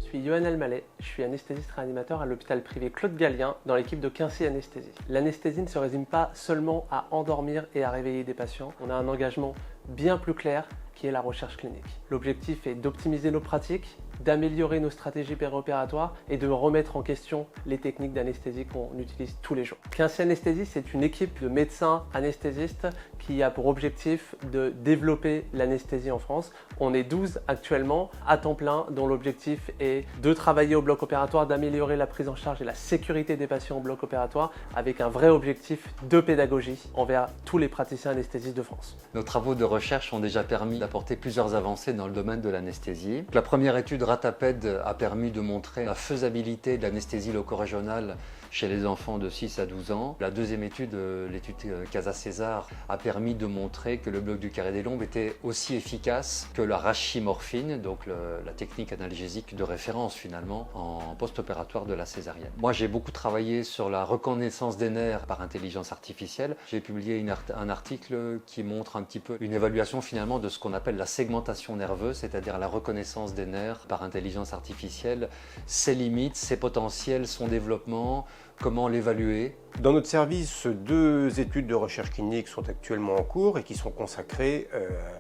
suis Yoann Elmaleh, je suis anesthésiste réanimateur à l'hôpital privé Claude Gallien dans l'équipe de Quincy Anesthésie. L'anesthésie ne se résume pas seulement à endormir et à réveiller des patients. On a un engagement bien plus clair qui est la recherche clinique. L'objectif est d'optimiser nos pratiques, d'améliorer nos stratégies péri-opératoires et de remettre en question les techniques d'anesthésie qu'on utilise tous les jours. Quincy Anesthésie, c'est une équipe de médecins anesthésistes qui a pour objectif de développer l'anesthésie en France. On est 12 actuellement à temps plein dont l'objectif est de travailler au bloc opératoire, d'améliorer la prise en charge et la sécurité des patients au bloc opératoire avec un vrai objectif de pédagogie envers tous les praticiens anesthésistes de France. Nos travaux de recherche ont déjà permis d'apporter plusieurs avancées dans le domaine de l'anesthésie. La première étude RATAPED a permis de montrer la faisabilité de l'anesthésie loco-régionale chez les enfants de 6 à 12 ans. La deuxième étude, l'étude Casa-César, a permis de montrer que le bloc du carré des lombes était aussi efficace que la rachimorphine, donc la technique analgésique de référence finalement en post-opératoire de la césarienne. Moi j'ai beaucoup travaillé sur la reconnaissance des nerfs par intelligence artificielle. J'ai publié un article qui montre un petit peu une évaluation finalement de ce qu'on appelle la segmentation nerveuse, c'est-à-dire la reconnaissance des nerfs par intelligence artificielle, ses limites, ses potentiels, son développement, comment l'évaluer. Dans notre service, 2 études de recherche clinique sont actuellement en cours et qui sont consacrées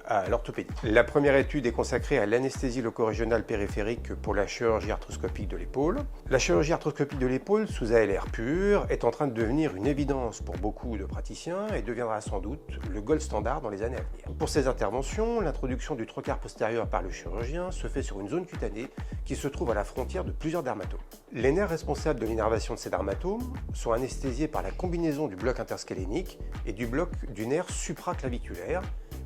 à l'orthopédie. La première étude est consacrée à l'anesthésie loco-régionale périphérique pour la chirurgie arthroscopique de l'épaule. La chirurgie arthroscopique de l'épaule sous ALR pur est en train de devenir une évidence pour beaucoup de praticiens et deviendra sans doute le gold standard dans les années à venir. Pour ces interventions, l'introduction du trocar postérieur par le chirurgien se fait sur une zone cutanée qui se trouve à la frontière de plusieurs dermatomes. Les nerfs responsables de l'innervation de ces dermatomes sont anesthésiés par la combinaison du bloc interscalénique et du bloc du nerf supraclaviculaire,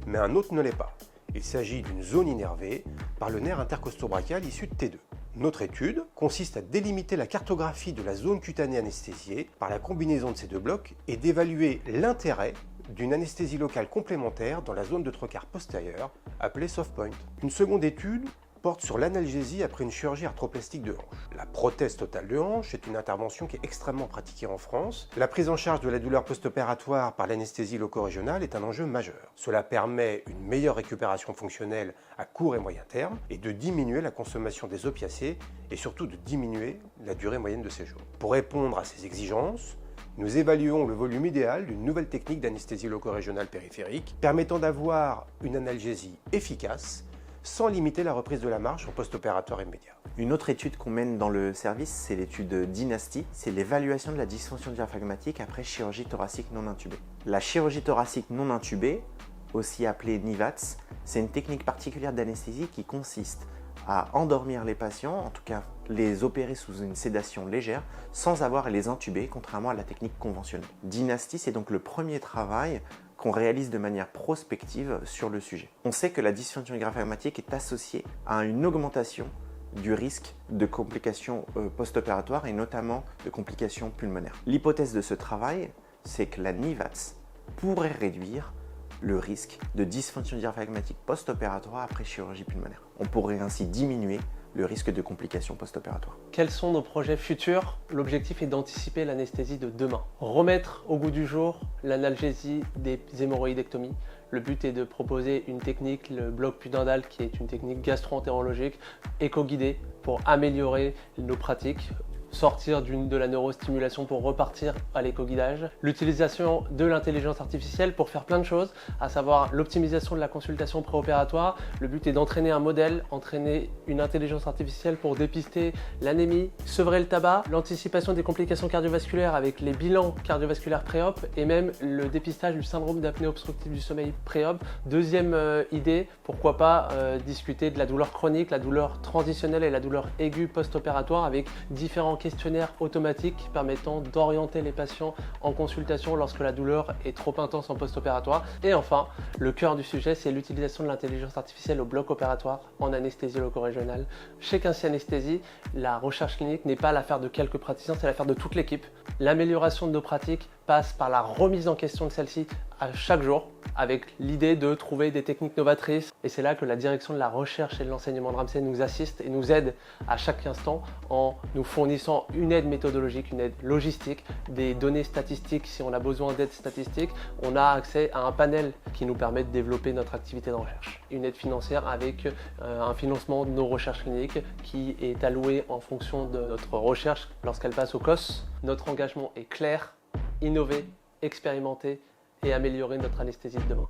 mais un autre ne l'est pas. Il s'agit d'une zone innervée par le nerf intercostobrachial issu de T2. Notre étude consiste à délimiter la cartographie de la zone cutanée anesthésiée par la combinaison de ces 2 blocs et d'évaluer l'intérêt d'une anesthésie locale complémentaire dans la zone de trocar postérieur, appelée soft point. Une seconde étude porte sur l'analgésie après une chirurgie arthroplastique de hanche. La prothèse totale de hanche est une intervention qui est extrêmement pratiquée en France. La prise en charge de la douleur post-opératoire par l'anesthésie loco-régionale est un enjeu majeur. Cela permet une meilleure récupération fonctionnelle à court et moyen terme et de diminuer la consommation des opiacés et surtout de diminuer la durée moyenne de séjour. Pour répondre à ces exigences, nous évaluons le volume idéal d'une nouvelle technique d'anesthésie loco-régionale périphérique permettant d'avoir une analgésie efficace sans limiter la reprise de la marche en post-opératoire immédiat. Une autre étude qu'on mène dans le service, c'est l'étude Dynasty, c'est l'évaluation de la dysfonction diaphragmatique après chirurgie thoracique non intubée. La chirurgie thoracique non intubée, aussi appelée NIVATS, c'est une technique particulière d'anesthésie qui consiste à endormir les patients, en tout cas les opérer sous une sédation légère, sans avoir à les intuber, contrairement à la technique conventionnelle. Dynasty, c'est donc le premier travail qu'on réalise de manière prospective sur le sujet. On sait que la dysfonction diaphragmatique est associée à une augmentation du risque de complications post-opératoires et notamment de complications pulmonaires. L'hypothèse de ce travail, c'est que la NIVATS pourrait réduire le risque de dysfonction diaphragmatique post-opératoire après chirurgie pulmonaire. On pourrait ainsi diminuer le risque de complications post-opératoires. Quels sont nos projets futurs? L'objectif est d'anticiper l'anesthésie de demain. Remettre au goût du jour l'analgésie des hémorroïdectomies. Le but est de proposer une technique, le bloc pudendal, qui est une technique gastro-entérologique, éco-guidée pour améliorer nos pratiques, sortir de la neurostimulation pour repartir à l'éco-guidage, l'utilisation de l'intelligence artificielle pour faire plein de choses, à savoir l'optimisation de la consultation préopératoire. Le but est d'entraîner un modèle, entraîner une intelligence artificielle pour dépister l'anémie, sevrer le tabac, l'anticipation des complications cardiovasculaires avec les bilans cardiovasculaires pré-op et même le dépistage du syndrome d'apnée obstructive du sommeil pré-op. Deuxième idée, pourquoi pas discuter de la douleur chronique, la douleur transitionnelle et la douleur aiguë post-opératoire avec différents questionnaire automatique permettant d'orienter les patients en consultation lorsque la douleur est trop intense en post-opératoire. Et enfin, le cœur du sujet, c'est l'utilisation de l'intelligence artificielle au bloc opératoire en anesthésie loco-régionale. Chez Quincy Anesthésie, la recherche clinique n'est pas l'affaire de quelques praticiens, c'est l'affaire de toute l'équipe. L'amélioration de nos pratiques passe par la remise en question de celle-ci à chaque jour, avec l'idée de trouver des techniques novatrices. Et c'est là que la direction de la recherche et de l'enseignement de Ramsey nous assiste et nous aide à chaque instant en nous fournissant une aide méthodologique, une aide logistique, des données statistiques si on a besoin d'aide statistique. On a accès à un panel qui nous permet de développer notre activité de recherche. Une aide financière avec un financement de nos recherches cliniques qui est alloué en fonction de notre recherche lorsqu'elle passe au COS. Notre engagement est clair, innover, expérimenter et améliorer notre anesthésie de demain.